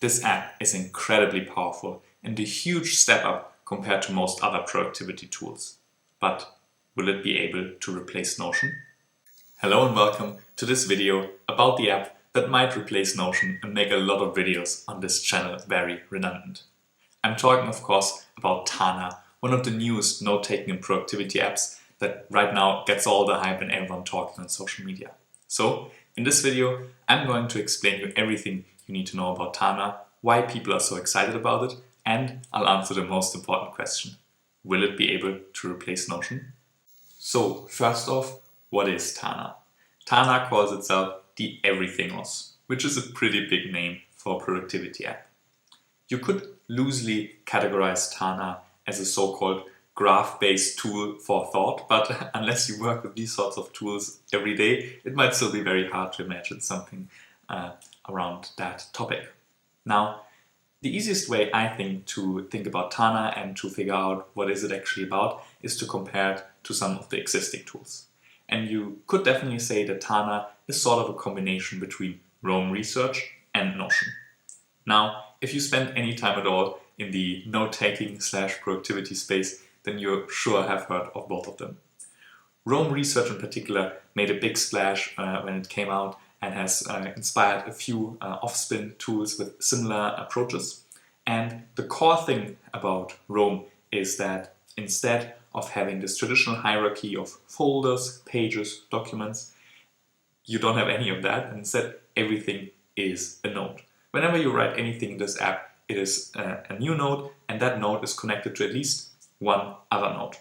This app is incredibly powerful and a huge step up compared to most other productivity tools. But will it be able to replace Notion? Hello and welcome to this video about the app that might replace Notion and make a lot of videos on this channel very redundant. I'm talking, of course, about Tana, one of the newest note-taking and productivity apps that right now gets all the hype and everyone talking on social media. So, in this video, I'm going to explain you everything you need to know about Tana, why people are so excited about it, and I'll answer the most important question. Will it be able to replace Notion? So, first off, what is Tana? Tana calls itself the Everythingos, which is a pretty big name for a productivity app. You could loosely categorize Tana as a so-called graph-based tool for thought, but unless you work with these sorts of tools every day, it might still be very hard to imagine something around that topic. Now, the easiest way I think to think about Tana and to figure out what is it actually about is to compare it to some of the existing tools. And you could definitely say that Tana is sort of a combination between Roam Research and Notion. Now, if you spend any time at all in the note-taking / productivity space, then you sure have heard of both of them. Roam Research in particular made a big splash when it came out and has inspired a few off-spin tools with similar approaches. And the core thing about Roam is that instead of having this traditional hierarchy of folders, pages, documents, you don't have any of that, and instead everything is a node. Whenever you write anything in this app, it is a new node, and that node is connected to at least one other node.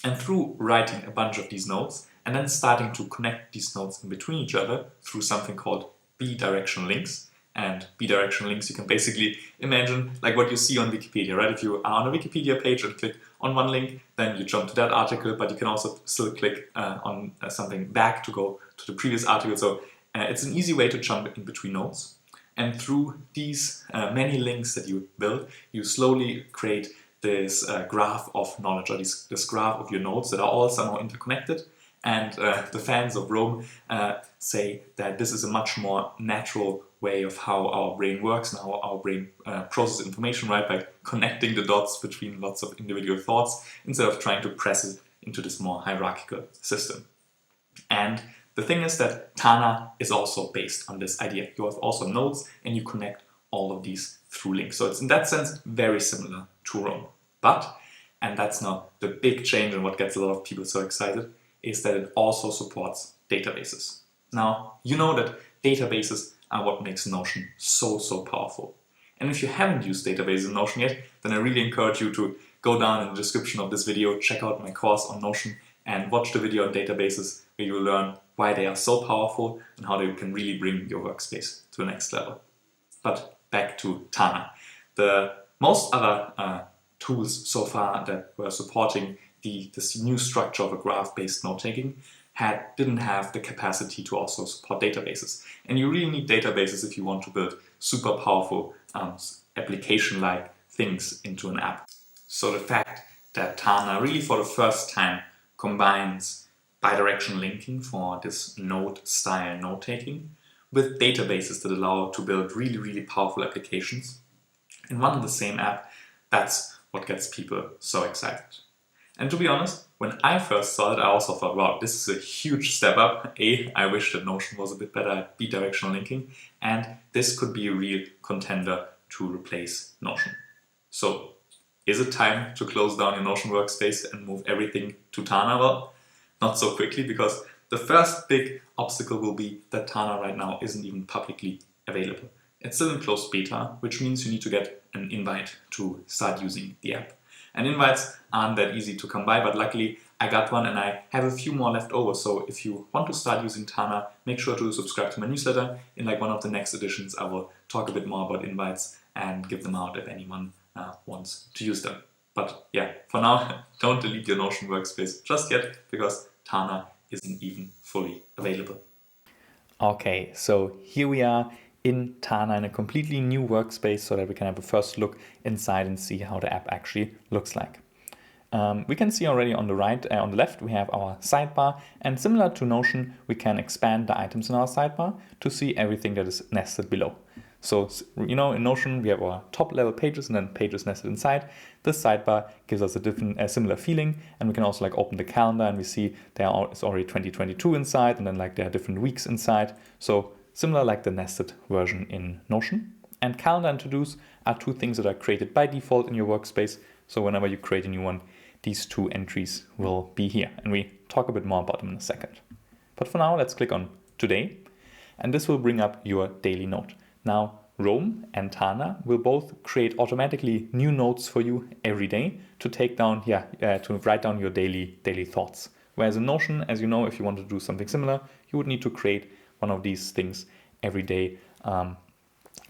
And through writing a bunch of these nodes and then starting to connect these nodes in between each other through something called bi-directional links. And bi-directional links you can basically imagine like what you see on Wikipedia, right? If you are on a Wikipedia page and click on one link, then you jump to that article, but you can also still click on something back to go to the previous article. So it's an easy way to jump in between nodes. And through these many links that you build, you slowly create this graph of knowledge, or this graph of your nodes that are all somehow interconnected. And the fans of Roam say that this is a much more natural way of how our brain works and how our brain processes information, right? By connecting the dots between lots of individual thoughts instead of trying to press it into this more hierarchical system. And the thing is that Tana is also based on this idea. You have also nodes and you connect all of these through links. So it's in that sense very similar to Roam. But, and that's now the big change and what gets a lot of people so excited, is that it also supports databases. Now, you know that databases are what makes Notion so powerful. And if you haven't used databases in Notion yet, then I really encourage you to go down in the description of this video, check out my course on Notion and watch the video on databases where you will learn why they are so powerful and how they can really bring your workspace to the next level. But back to Tana. The most other tools so far that were supporting this new structure of a graph-based note-taking didn't have the capacity to also support databases. And you really need databases if you want to build super powerful application-like things into an app. So the fact that Tana really for the first time combines bidirectional linking for this node-style note-taking with databases that allow to build really powerful applications in one and the same app, that's what gets people so excited. And to be honest, when I first saw it, I also thought, wow, this is a huge step up. I wish that Notion was a bit better at bidirectional linking, and this could be a real contender to replace Notion. So, is it time to close down your Notion workspace and move everything to Tana? Well, not so quickly, because the first big obstacle will be that Tana right now isn't even publicly available. It's still in closed beta, which means you need to get an invite to start using the app. And invites aren't that easy to come by, but luckily I got one and I have a few more left over. So if you want to start using Tana, make sure to subscribe to my newsletter. In like one of the next editions, I will talk a bit more about invites and give them out if anyone wants to use them. But yeah, for now, don't delete your Notion workspace just yet, because Tana isn't even fully available. Okay, so here we are in Tana in a completely new workspace so that we can have a first look inside and see how the app actually looks like. We can see already on the right, on the left, we have our sidebar, and similar to Notion, we can expand the items in our sidebar to see everything that is nested below. So, you know, in Notion, we have our top level pages and then pages nested inside. This sidebar gives us a similar feeling. And we can also like open the calendar and we see it's already 2022 inside, and then like there are different weeks inside. So similar like the nested version in Notion. And calendar and to-dos are two things that are created by default in your workspace. So whenever you create a new one, these two entries will be here. And we talk a bit more about them in a second. But for now, let's click on today. And this will bring up your daily note. Now, Rome and Tana will both create automatically new notes for you every day to take down, to write down your daily thoughts. Whereas in Notion, as you know, if you want to do something similar, you would need to create one of these things every day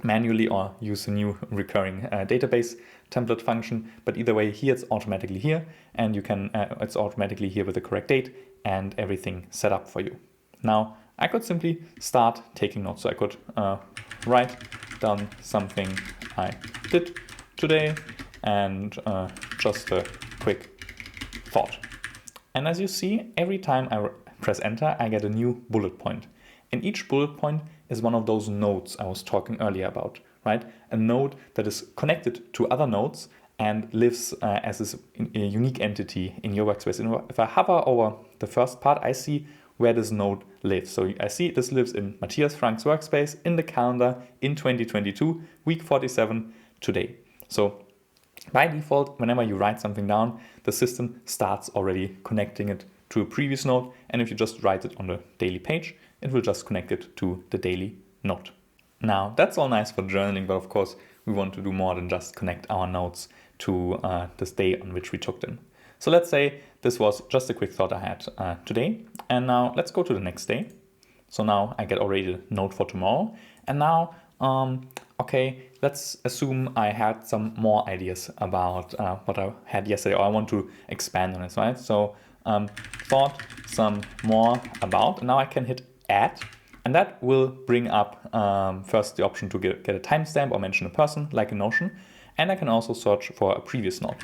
manually or use a new recurring database template function. But either way, here it's automatically here, and you can it's automatically here with the correct date and everything set up for you. Now, I could simply start taking notes. So I could write down something I did today and just a quick thought. And as you see, every time I press enter, I get a new bullet point. And each bullet point is one of those nodes I was talking earlier about, right? A node that is connected to other nodes and lives as a unique entity in your workspace. And if I hover over the first part, I see where this node lives. So I see this lives in Matthias Frank's workspace in the calendar in 2022, week 47, today. So by default, whenever you write something down, the system starts already connecting it to a previous node. And if you just write it on the daily page, it will just connect it to the daily note. Now, that's all nice for journaling, but of course, we want to do more than just connect our notes to this day on which we took them. So let's say this was just a quick thought I had today. And now let's go to the next day. So now I get already a note for tomorrow. And now, let's assume I had some more ideas about what I had yesterday, or I want to expand on it, right? So thought some more about, and now I can hit add. And that will bring up first the option to get a timestamp or mention a person, like in Notion. And I can also search for a previous note.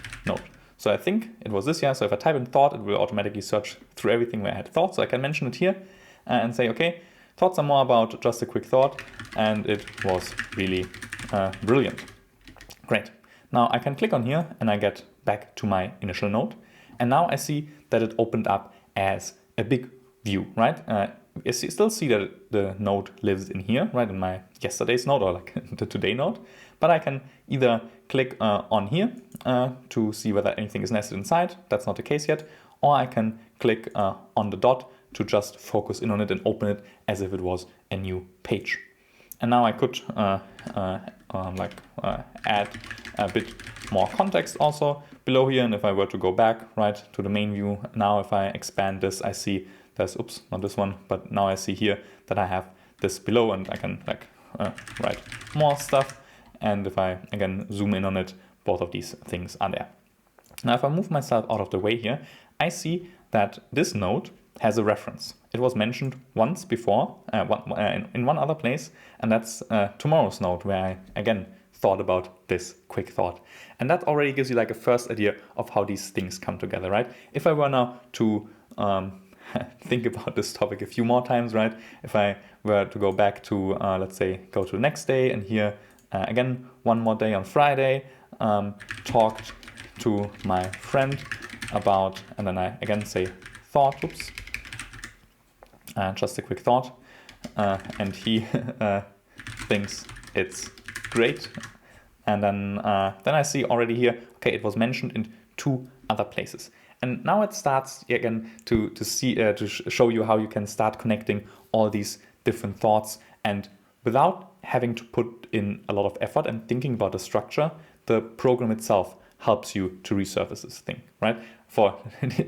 So I think it was this year. So if I type in thought, it will automatically search through everything where I had thought. So I can mention it here and say, okay, thought some more about just a quick thought. And it was really brilliant. Great. Now I can click on here and I get back to my initial note. And now I see that it opened up as a big view, right? You still see that the node lives in here, right, in my yesterday's node or like the today node. But I can either click on here to see whether anything is nested inside. That's not the case yet. Or I can click on the dot to just focus in on it and open it as if it was a new page. And now I could add a bit more context also below here. And if I were to go back, right, to the main view, now if I expand this, I see there's, oops, not this one, but now I see here that I have this below and I can write more stuff. And if I, again, zoom in on it, both of these things are there. Now, if I move myself out of the way here, I see that this node has a reference. It was mentioned once before, in one other place, and that's tomorrow's node, where I, again, thought about this quick thought. And that already gives you like a first idea of how these things come together, right? If I were now to think about this topic a few more times, right? If I were to go back to, let's say, go to the next day and here, again, one more day on Friday, talked to my friend about, and then I again say thought, oops, just a quick thought, and he thinks it's great. And then I see already here, okay, it was mentioned in two other places. And now it starts again to show you how you can start connecting all these different thoughts, and without having to put in a lot of effort and thinking about the structure, the program itself helps you to resurface this thing, right? For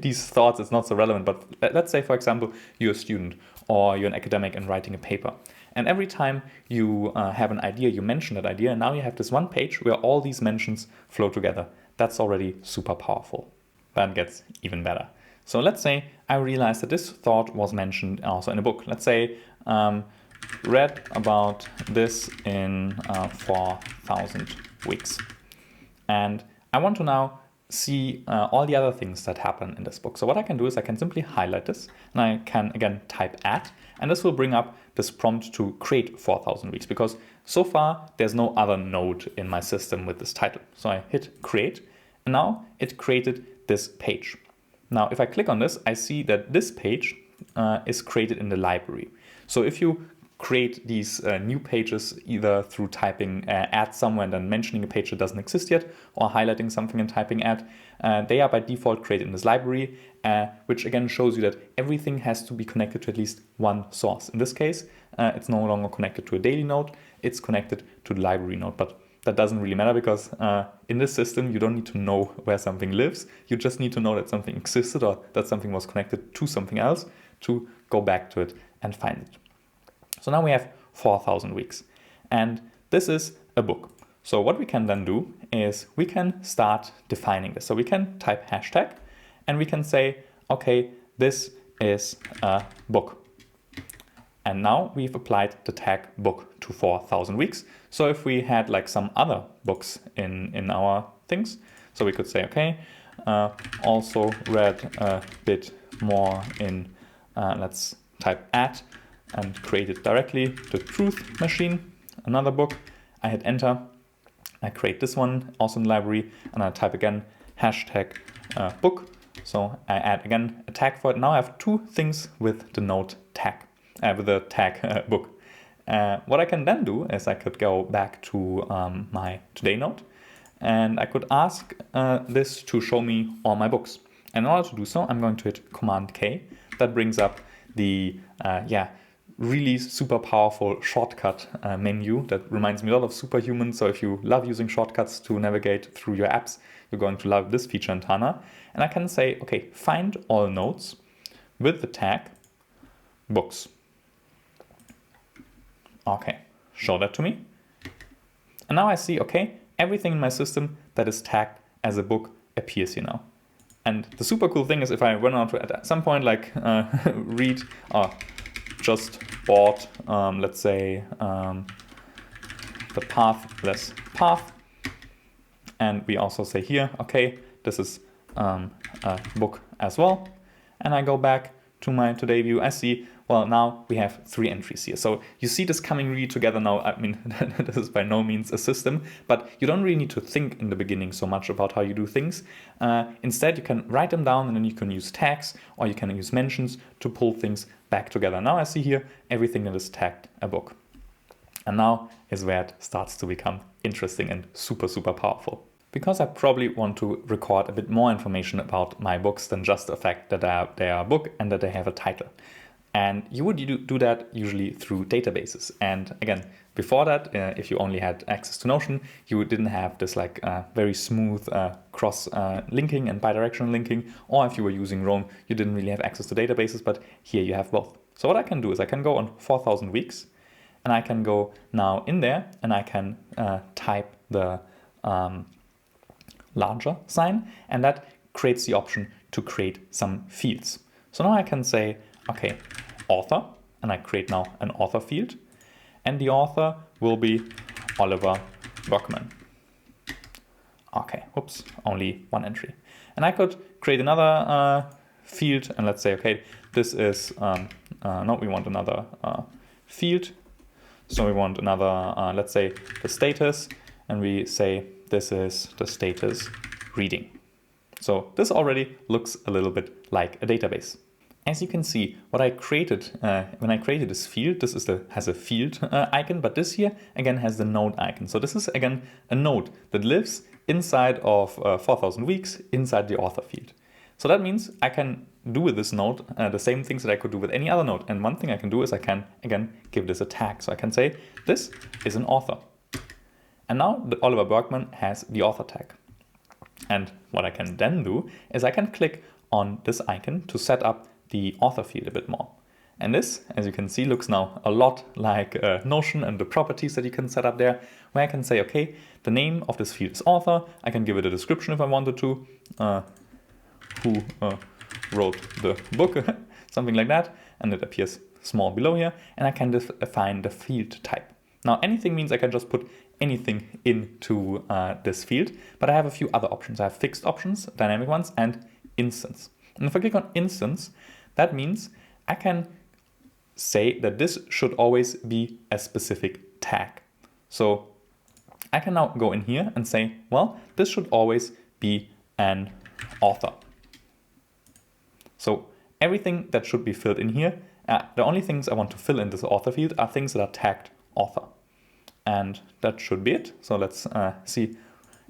these thoughts, it's not so relevant, but let's say, for example, you're a student or you're an academic and writing a paper. And every time you have an idea, you mention that idea, and now you have this one page where all these mentions flow together. That's already super powerful. That gets even better. So let's say I realized that this thought was mentioned also in a book. Let's say read about this in 4,000 weeks. And I want to now see all the other things that happen in this book. So what I can do is I can simply highlight this, and I can again type add, and this will bring up this prompt to create 4,000 weeks, because so far there's no other node in my system with this title. So I hit create, and now it created this page. Now if I click on this, I see that this page is created in the library. So if you create these new pages either through typing add somewhere and then mentioning a page that doesn't exist yet, or highlighting something and typing add, they are by default created in this library, which again shows you that everything has to be connected to at least one source. In this case, it's no longer connected to a daily node, it's connected to the library node. But that doesn't really matter, because in this system, you don't need to know where something lives. You just need to know that something existed or that something was connected to something else to go back to it and find it. So now we have 4,000 weeks, and this is a book. So what we can then do is we can start defining this. So we can type hashtag, and we can say, okay, this is a book. And now we've applied the tag book to 4,000 weeks. So if we had like some other books in our things, so we could say, okay, also read a bit more in, let's type add, and create it directly, the Truth Machine, another book. I hit enter, I create this one, also in the library, and I type again hashtag book. So I add again a tag for it. Now I have two things with the node tag, with the tag book. What I can then do is I could go back to my today node, and I could ask this to show me all my books. And in order to do so, I'm going to hit Command K. That brings up the really super powerful shortcut menu that reminds me a lot of Superhuman. So if you love using shortcuts to navigate through your apps, you're going to love this feature in Tana. And I can say, okay, find all nodes with the tag books. Okay, show that to me. And now I see, okay, everything in my system that is tagged as a book appears here now. And the super cool thing is if I run out to at some point like read just bought, let's say the pathless path, and we also say here, okay, this is a book as well, and I go back to my today view, I see, well, now we have 3 entries here. So you see this coming really together now. I mean, this is by no means a system, but you don't really need to think in the beginning so much about how you do things. Instead, you can write them down, and then you can use tags, or you can use mentions to pull things back together. Now I see here everything that is tagged a book. And now is where it starts to become interesting and super, super powerful. Because I probably want to record a bit more information about my books than just the fact that they are a book and that they have a title. And you would do that usually through databases. And again, before that, if you only had access to Notion, you didn't have this like very smooth cross linking and bidirectional linking. Or if you were using Roam, you didn't really have access to databases, but here you have both. So what I can do is I can go on 4,000 weeks, and I can go now in there, and I can type the larger sign, and that creates the option to create some fields. So now I can say, okay, author, and I create now an author field, and the author will be Oliver Berkman. Okay, whoops, only one entry. And I could create another field, and let's say, okay, this is, no, we want another field. So we want another, let's say, the status, and we say this is the status reading. So this already looks a little bit like a database. As you can see, what I created when I created this field, this is has a field icon, but this here again has the node icon. So this is again a node that lives inside of 4,000 weeks inside the author field. So that means I can do with this node the same things that I could do with any other node. And one thing I can do is I can again give this a tag. So I can say this is an author. And now the Oliver Berkman has the author tag. And what I can then do is I can click on this icon to set up the author field a bit more. And this, as you can see, looks now a lot like Notion and the properties that you can set up there, where I can say, okay, the name of this field is author. I can give it a description if I wanted to, who wrote the book, something like that, and it appears small below here, and I can define the field type. Now anything means I can just put anything into this field, but I have a few other options. I have fixed options, dynamic ones, and instance. And if I click on instance, that means I can say that this should always be a specific tag. So I can now go in here and say, well, this should always be an author. So everything that should be filled in here, the only things I want to fill in this author field are things that are tagged author. And that should be it. So let's see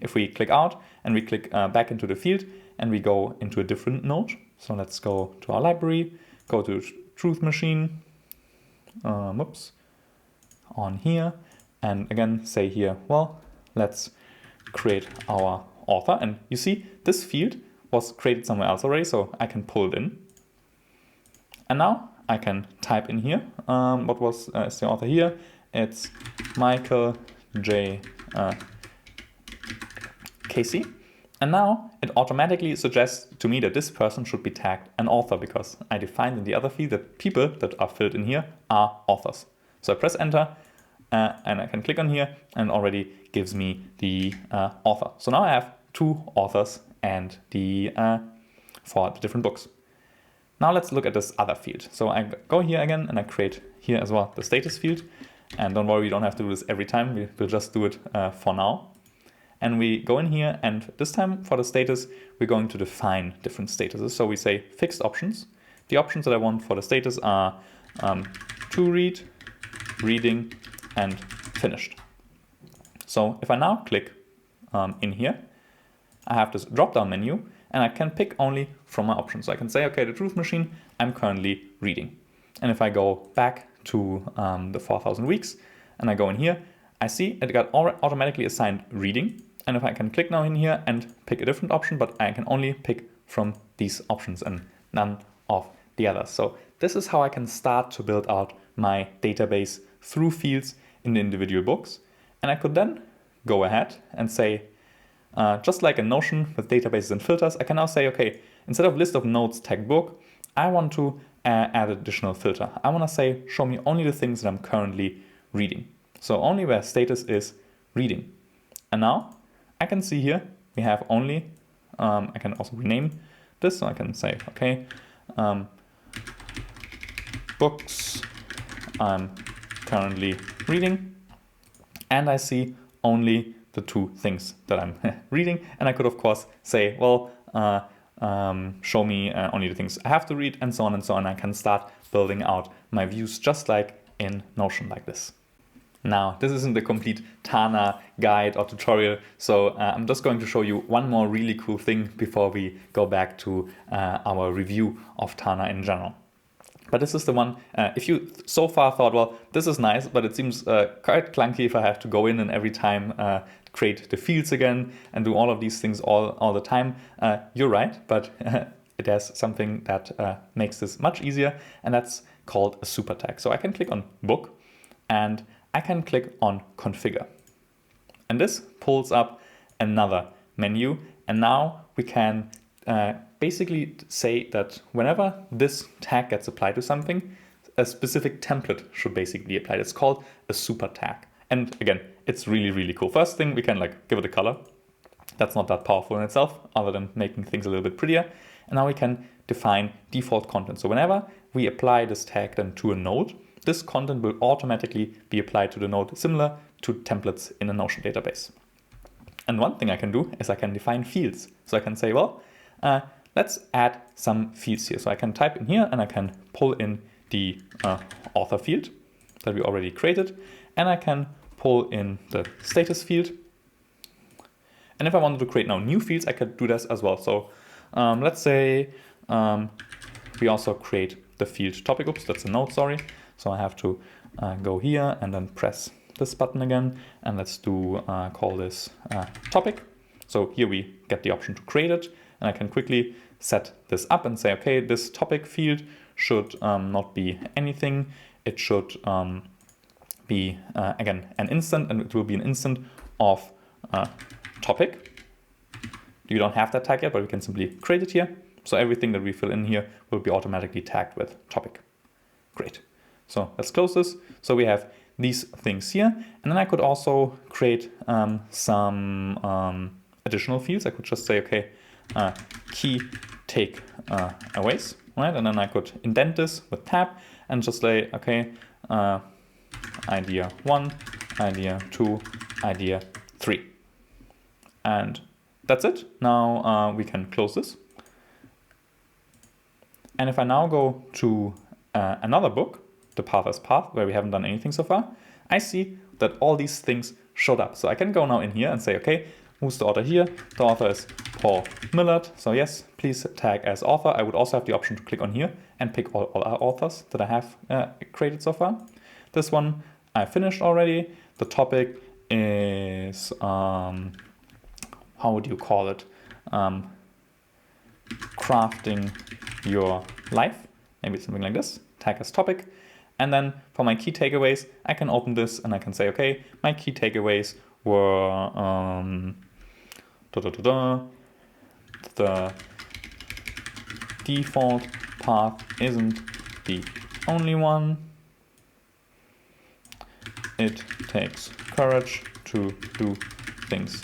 if we click out and we click back into the field and we go into a different node. So let's go to our library, go to truth machine, on here, and again say here, well, let's create our author. And you see this field was created somewhere else already, so I can pull it in. And now I can type in here, what was is the author here? It's Michael J. Casey. And now it automatically suggests to me that this person should be tagged an author, because I defined in the other field that people that are filled in here are authors. So I press enter and I can click on here and already gives me the author. So now I have 2 authors and the for the different books. Now let's look at this other field. So I go here again and I create here as well the status field. And don't worry, we don't have to do this every time. We will just do it for now. And we go in here, and this time for the status, we're going to define different statuses. So we say fixed options. The options that I want for the status are to read, reading, and finished. So if I now click in here, I have this drop-down menu, and I can pick only from my options. So I can say, okay, the truth machine, I'm currently reading. And if I go back to the 4,000 weeks, and I go in here, I see it got automatically assigned reading. And if I can click now in here and pick a different option, but I can only pick from these options and none of the others. So this is how I can start to build out my database through fields in the individual books. And I could then go ahead and say, just like in Notion with databases and filters, I can now say, okay, instead of list of nodes tag book, I want to add additional filter. I want to say, show me only the things that I'm currently reading. So only where status is reading. And now I can see here, we have only, I can also rename this. So I can say, okay, books I'm currently reading. And I see only the 2 things that I'm reading. And I could, of course, say, well, show me only the things I have to read, and so on and so on. I can start building out my views just like in Notion like this. Now, this isn't the complete Tana guide or tutorial, so I'm just going to show you one more really cool thing before we go back to our review of Tana in general. But this is the one, if you so far thought, well, this is nice, but it seems quite clunky if I have to go in and every time create the fields again and do all of these things all the time. You're right, but it has something that makes this much easier, and that's called a super tag. So I can click on book and I can click on configure. And this pulls up another menu, and now we can basically say that whenever this tag gets applied to something, a specific template should basically be applied. It's called a super tag. And again, it's really, really cool. First thing, we can give it a color. That's not that powerful in itself, other than making things a little bit prettier. And now we can define default content. So whenever we apply this tag then to a node, this content will automatically be applied to the node, similar to templates in a Notion database. And one thing I can do is I can define fields. So I can say, well, let's add some fields here. So I can type in here and I can pull in the author field that we already created. And I can pull in the status field. And if I wanted to create now new fields, I could do this as well. So let's say we also create the field topic. Oops, that's a node, sorry. So I have to go here and then press this button again. And let's do call this topic. So here we get the option to create it. And I can quickly set this up and say, okay, this topic field should not be anything. It should be, again, an instant, and it will be an instant of topic. You don't have that tag yet, but we can simply create it here. So everything that we fill in here will be automatically tagged with topic. Great. So let's close this. So we have these things here. And then I could also create some additional fields. I could just say, okay, key takeaways, right? And then I could indent this with tab and just say, okay, idea 1, idea 2, idea 3. And that's it. Now we can close this. And if I now go to another book, The Path as Path, where we haven't done anything so far, I see that all these things showed up. So I can go now in here and say, okay, who's the author here? The author is Paul Millard. So yes, please tag as author. I would also have the option to click on here and pick all our authors that I have created so far. This one I finished already. The topic is, how would you call it? Crafting your life. Maybe something like this. Tag as topic. And then for my key takeaways, I can open this and I can say, okay, my key takeaways were the default path isn't the only one. It takes courage to do things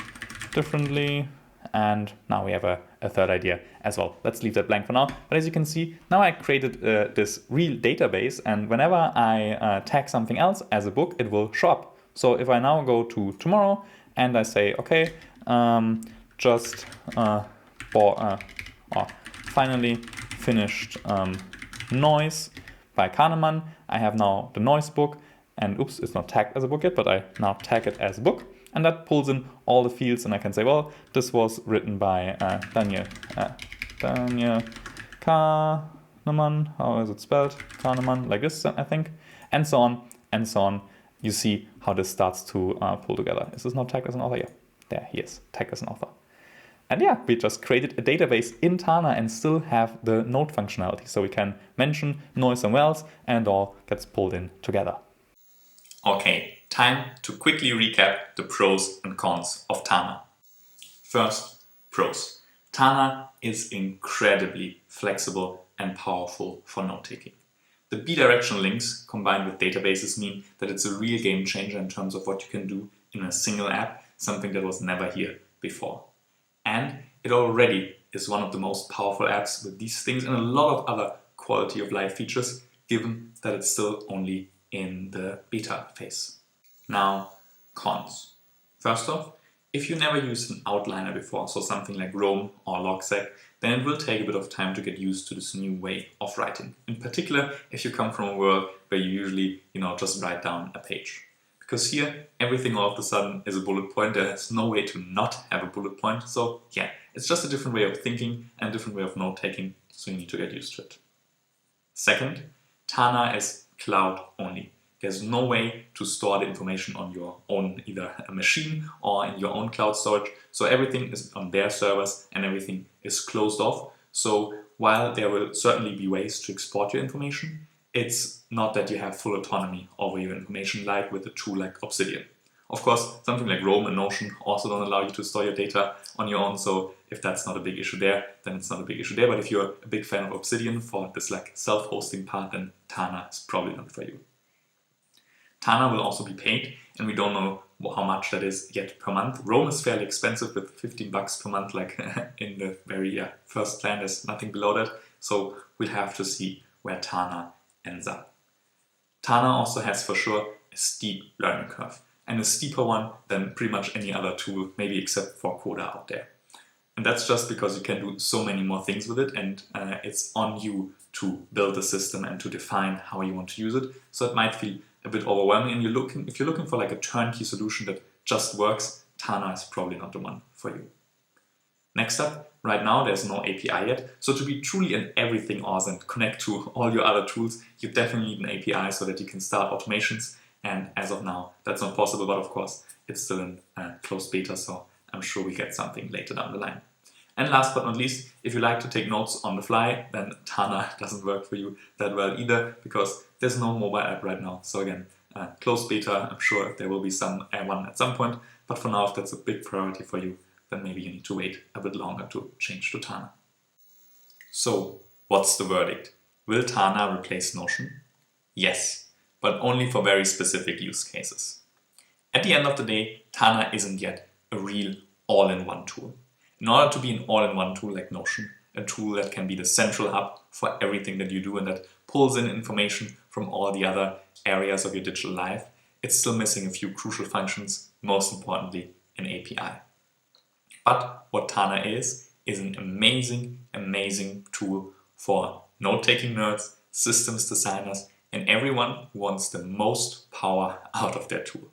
differently. And now we have a third idea as well. Let's leave that blank for now. But as you can see, now I created this real database, and whenever I tag something else as a book, it will show up. So if I now go to tomorrow and I say, okay, just finally finished Noise by Kahneman. I have now the Noise book, and oops, it's not tagged as a book yet, but I now tag it as a book. And that pulls in all the fields, and I can say, well, this was written by Daniel Kahneman. How is it spelled? Kahneman, like this, I think. And so on, and so on. You see how this starts to pull together. Is this not tagged as an author? Yeah, there he is, tagged as an author. And yeah, we just created a database in Tana and still have the note functionality. So we can mention Noise somewhere else, and all gets pulled in together. Okay, time to quickly recap the pros and cons of Tana. First, pros. Tana is incredibly flexible and powerful for note-taking. The bidirectional links combined with databases mean that it's a real game changer in terms of what you can do in a single app, something that was never here before. And it already is one of the most powerful apps with these things and a lot of other quality of life features, given that it's still only in the beta phase. Now, cons. First off, if you never used an outliner before, so something like Roam or Logseq, then it will take a bit of time to get used to this new way of writing. In particular, if you come from a world where you usually, just write down a page. Because here, everything all of a sudden is a bullet point. There's no way to not have a bullet point. So yeah, it's just a different way of thinking and a different way of note-taking, so you need to get used to it. Second, Tana is cloud only. There's no way to store the information on your own, either a machine or in your own cloud storage. So everything is on their servers and everything is closed off. So while there will certainly be ways to export your information, it's not that you have full autonomy over your information like with a tool like Obsidian. Of course, something like Roam and Notion also don't allow you to store your data on your own. So if that's not a big issue there, then it's not a big issue there. But if you're a big fan of Obsidian for this like self-hosting part, then Tana is probably not for you. Tana will also be paid, and we don't know how much that is yet per month. Roam is fairly expensive with $15 per month, like in the very first plan. There's nothing below that, so we'll have to see where Tana ends up. Tana also has for sure a steep learning curve, and a steeper one than pretty much any other tool, maybe except for Coda out there. And that's just because you can do so many more things with it, and it's on you to build the system and to define how you want to use it. So it might feel a bit overwhelming, and if you're looking for like a turnkey solution that just works, Tana is probably not the one for you. Next up, right now there's no API yet, so to be truly an everything awesome and connect to all your other tools, you definitely need an API so that you can start automations, and as of now that's not possible, but of course it's still in closed beta, so I'm sure we get something later down the line. And last but not least, if you like to take notes on the fly, then Tana doesn't work for you that well either, because there's no mobile app right now. So again, closed beta, I'm sure there will be one at some point, but for now, if that's a big priority for you, then maybe you need to wait a bit longer to change to Tana. So, what's the verdict? Will Tana replace Notion? Yes. but only for very specific use cases. At the end of the day, Tana isn't yet a real all-in-one tool. In order to be an all-in-one tool like Notion, a tool that can be the central hub for everything that you do and that pulls in information from all the other areas of your digital life, it's still missing a few crucial functions, most importantly, an API. But what Tana is an amazing tool for note-taking nerds, systems designers, and everyone who wants the most power out of their tool.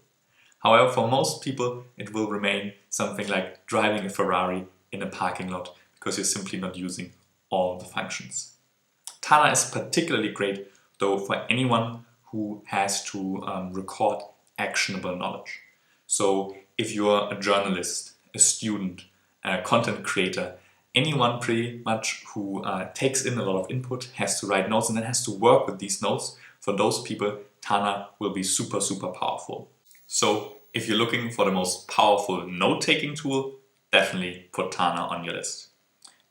However, for most people, it will remain something like driving a Ferrari in a parking lot because you're simply not using all the functions. Tana is particularly great, though, for anyone who has to record actionable knowledge. So if you're a journalist, a student, a content creator, anyone pretty much who takes in a lot of input, has to write notes, and then has to work with these notes, for those people, Tana will be super powerful. So if you're looking for the most powerful note-taking tool, definitely put Tana on your list.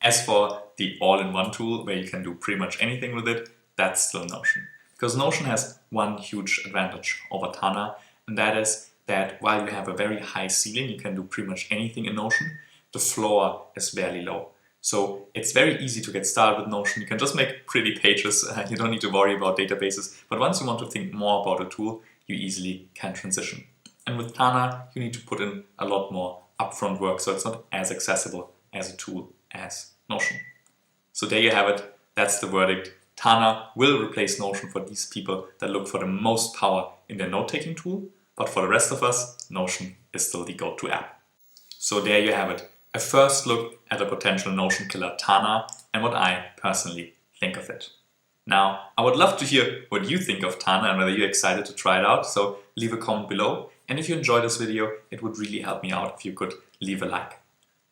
As for the all-in-one tool where you can do pretty much anything with it, that's still Notion. Because Notion has one huge advantage over Tana, and that is that while you have a very high ceiling, you can do pretty much anything in Notion, the floor is fairly low. So it's very easy to get started with Notion. You can just make pretty pages, you don't need to worry about databases, but once you want to think more about a tool, you easily can transition. And with Tana, you need to put in a lot more upfront work, so it's not as accessible as a tool as Notion. So there you have it, that's the verdict. Tana will replace Notion for these people that look for the most power in their note-taking tool, but for the rest of us, Notion is still the go-to app. So there you have it, a first look at a potential Notion killer Tana and what I personally think of it. Now, I would love to hear what you think of Tana and whether you're excited to try it out, so leave a comment below. And if you enjoyed this video, it would really help me out if you could leave a like.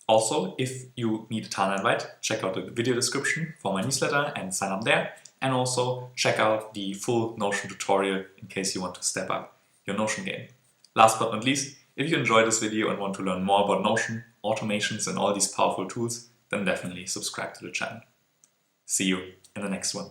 Also, if you need a Tana invite, check out the video description for my newsletter and sign up there. And also check out the full Notion tutorial in case you want to step up your Notion game. Last but not least, if you enjoyed this video and want to learn more about Notion, automations and all these powerful tools, then definitely subscribe to the channel. See you in the next one.